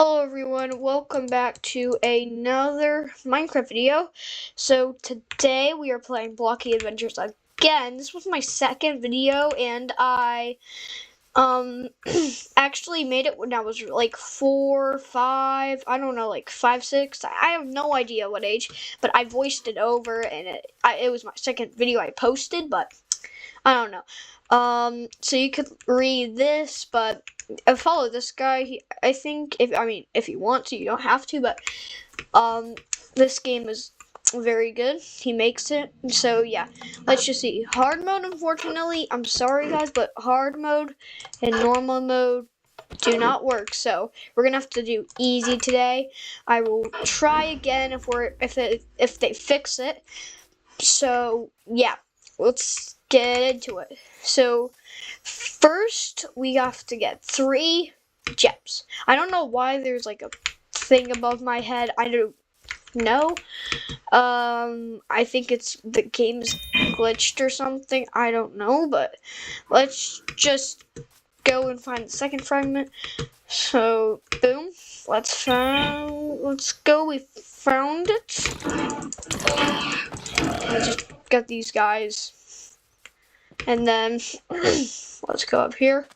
Hello everyone, welcome back to another Minecraft video. So today we are playing Blocky Adventures again. This was my second video and I actually made it when I was like 4, 5, I don't know, like 5, 6. I have no idea what age, but I voiced it over and it was my second video I posted, but I don't know. So you could read this, but follow this guy. I think if you want to, you don't have to, but this game is very good. He makes it. So yeah, let's just see. Hard mode, unfortunately, I'm sorry guys, but hard mode and normal mode do not work. So we're gonna have to do easy today. I will try again if they fix it. So yeah, let's get into it. So first we have to get 3 gems. I don't know why there's like a thing above my head. I don't know. I think it's the game's glitched or something. I don't know, but let's just go and find the second fragment. So boom, let's go. We found it. I just got these guys. And then, let's go up here.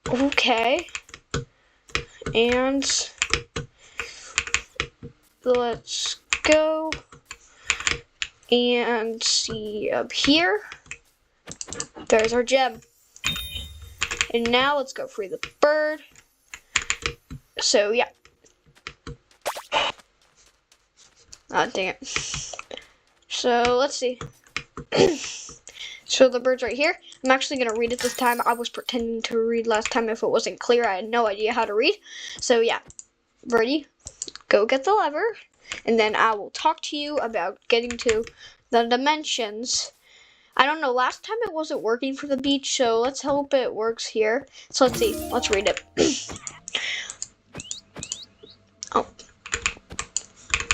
Okay. And let's go and see up here. There's our gem. And now let's go free the bird. So, yeah. Ah, dang it. So, let's see. So, the bird's right here. I'm actually going to read it this time. I was pretending to read last time if it wasn't clear. I had no idea how to read. So, yeah. Ready? Go get the lever. And then I will talk to you about getting to the dimensions. I don't know. Last time it wasn't working for the beach. So, let's hope it works here. So, let's see. Let's read it. Oh.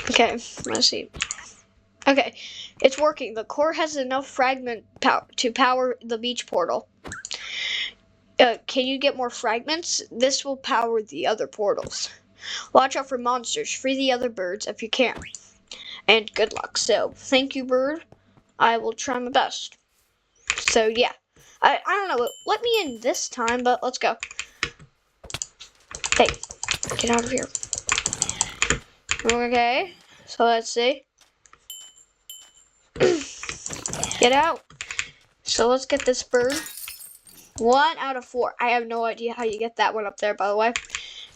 Okay, let's see. Okay, it's working. The core has enough fragment to power the beach portal. Can you get more fragments? This will power the other portals. Watch out for monsters. Free the other birds if you can. And good luck. So, thank you, bird. I will try my best. So, yeah. I don't know. Let me in this time, but let's go. Hey, get out of here. Okay, so let's see. Get out. So let's get this bird. 1 out of 4. I have no idea how you get that one up there, by the way.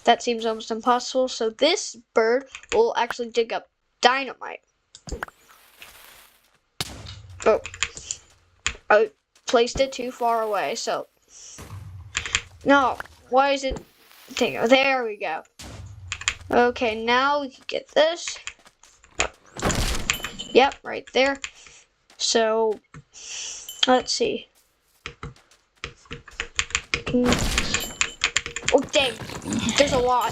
That seems almost impossible. So this bird will actually dig up dynamite. Oh. I placed it too far away, so. No. Why is it? There we go. Okay, now we can get this. Yep, right there. So, let's see. Oh, dang. There's a lot.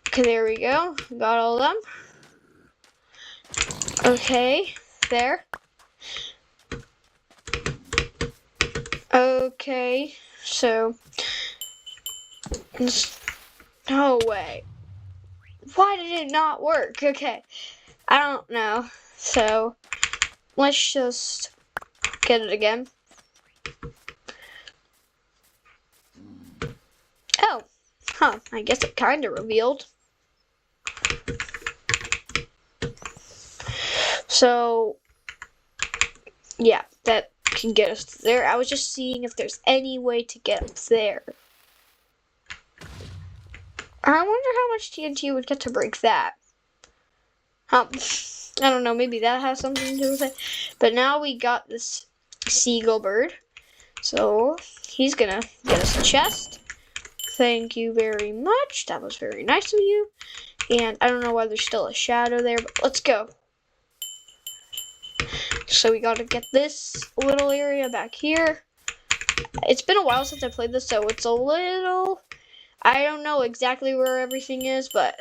Okay, there we go. Got all of them. Okay, there. Okay, so. No way. Why did it not work? Okay, I don't know. So, let's just get it again. Oh, I guess it kind of revealed. So, yeah, that can get us there. I was just seeing if there's any way to get up there. I wonder how much TNT would get to break that. I don't know, maybe that has something to do with it. But now we got this seagull bird. So, he's gonna get us a chest. Thank you very much. That was very nice of you. And I don't know why there's still a shadow there, but let's go. So we gotta get this little area back here. It's been a while since I played this, so it's a little... I don't know exactly where everything is, but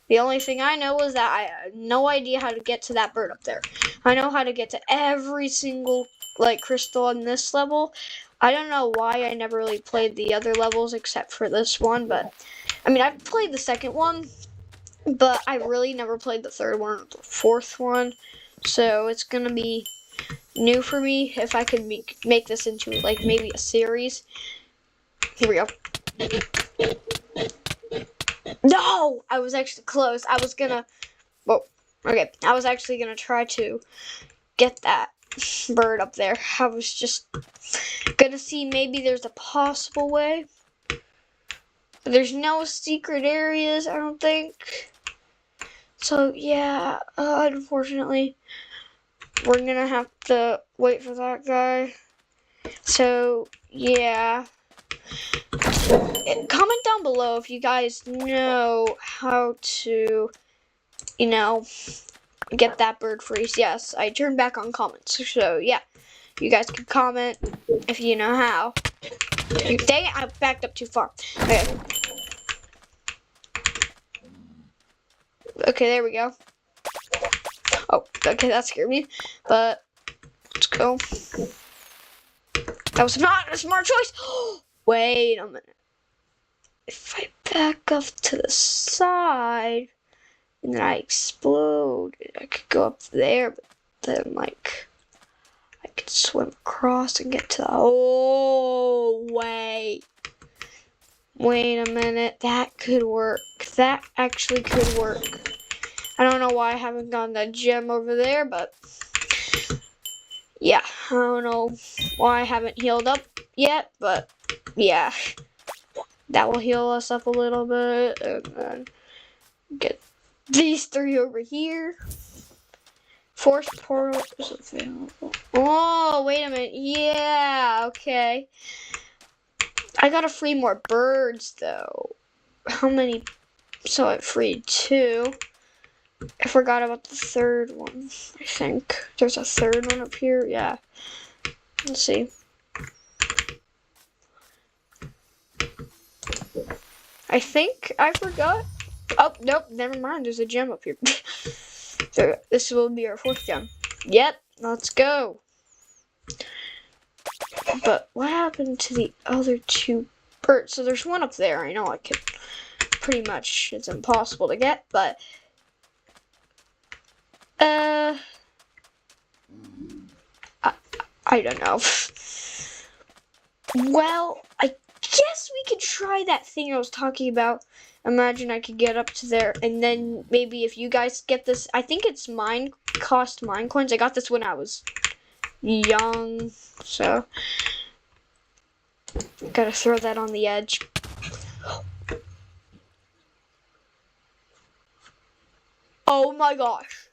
the only thing I know is that I have no idea how to get to that bird up there. I know how to get to every single like crystal on this level. I don't know why I never really played the other levels except for this one, but I mean, I've played the second one, but I really never played the third one or the fourth one. So it's gonna be new for me if I could make this into like maybe a series. Here we go. No! I was actually close. I was gonna... Whoa. Okay. I was actually gonna try to get that bird up there. I was just gonna see maybe there's a possible way. But there's no secret areas, I don't think. So, yeah. Unfortunately, we're gonna have to wait for that guy. So, yeah. Comment down below if you guys know how to, you know, get that bird freeze. Yes, I turned back on comments. So, yeah. You guys can comment if you know how. Dang it, I backed up too far. Okay. Okay, there we go. Oh, okay, that scared me. But, let's go. That was not a smart choice. Wait a minute. If I back up to the side, and then I explode, I could go up there, but then, like, I could swim across and get to the... Oh, wait. Wait a minute. That could work. That actually could work. I don't know why I haven't gotten that gem over there, but... Yeah, I don't know why I haven't healed up yet, but yeah. That will heal us up a little bit, and then get these three over here. Force portal is available. Oh, wait a minute. Yeah, okay. I gotta free more birds, though. How many? So I freed 2. I forgot about the third one, I think. There's a third one up here. Yeah. Let's see. I think I forgot. Oh, nope. Never mind. There's a gem up here. So this will be our 4th gem. Yep. Let's go. But what happened to the other 2 birds? So there's one up there. I know I could pretty much... It's impossible to get, but... I don't know. Well, I guess we could try that thing I was talking about. Imagine I could get up to there, and then maybe if you guys get this, I think it's cost mine coins. I got this when I was young, so gotta throw that on the edge. Oh my gosh.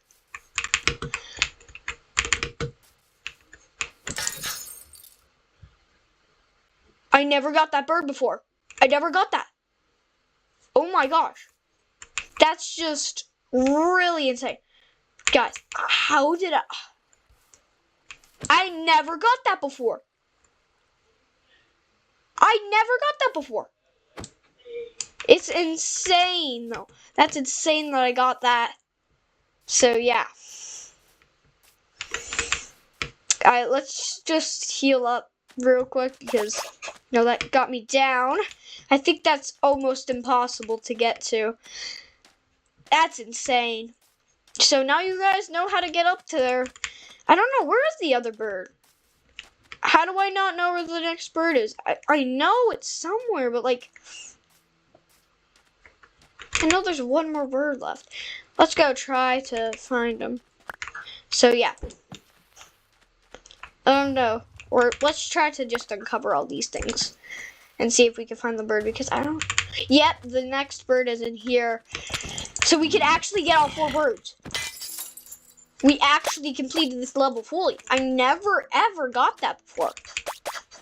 I never got that bird before. I never got that. Oh my gosh. That's just really insane. Guys, how did I never got that before. I never got that before. It's insane, though. That's insane that I got that. So, yeah. Alright, let's just heal up real quick because, you know, that got me down. I think that's almost impossible to get to. That's insane. So now you guys know how to get up to there. I don't know, where is the other bird? How do I not know where the next bird is? I know it's somewhere, but like... I know there's one more bird left. Let's go try to find him. So yeah. No. Or let's try to just uncover all these things. And see if we can find the bird, because I don't... Yep, the next bird is in here. So we can actually get all 4 birds. We actually completed this level fully. I never ever got that before,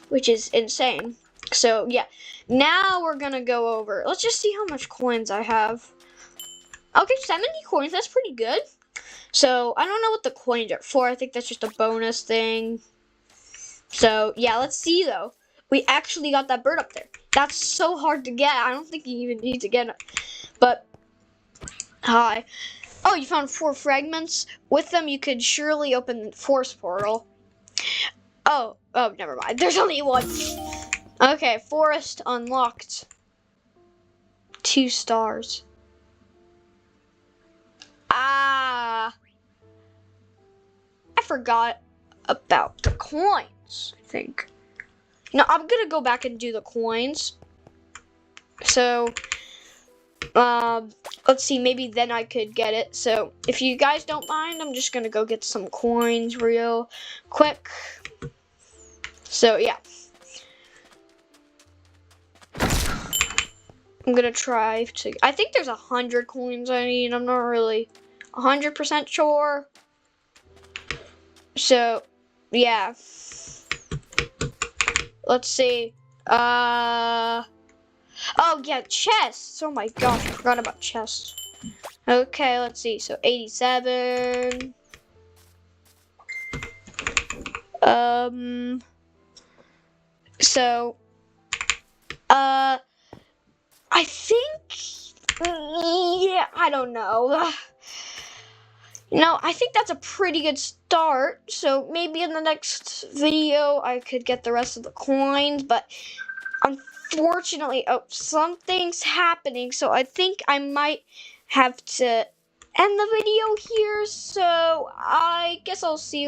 which is insane. So yeah, now we're gonna go over. Let's just see how much coins I have. Okay, 70 coins. That's pretty good. So I don't know what the coins are for. I think that's just a bonus thing. So yeah, let's see though. We actually got that bird up there. That's so hard to get. I don't think you even need to get it. But hi. Oh, you found 4 fragments. With them, you could surely open the force portal. Oh, never mind. There's only one. Okay, forest unlocked. 2 stars. Ah, I forgot about the coins, I think. No, I'm gonna go back and do the coins. So, let's see, maybe then I could get it. So, if you guys don't mind, I'm just gonna go get some coins real quick. So, yeah. I'm gonna try to, I think there's 100 coins I need. I'm not really 100% sure. So, yeah. Let's see. Oh yeah, chests. Oh my gosh, I forgot about chests. Okay, let's see. So 87. So, I think, yeah, I don't know. I think that's a pretty good start. So maybe in the next video I could get the rest of the coins, but unfortunately, something's happening. So I think I might have to end the video here. So I guess I'll see you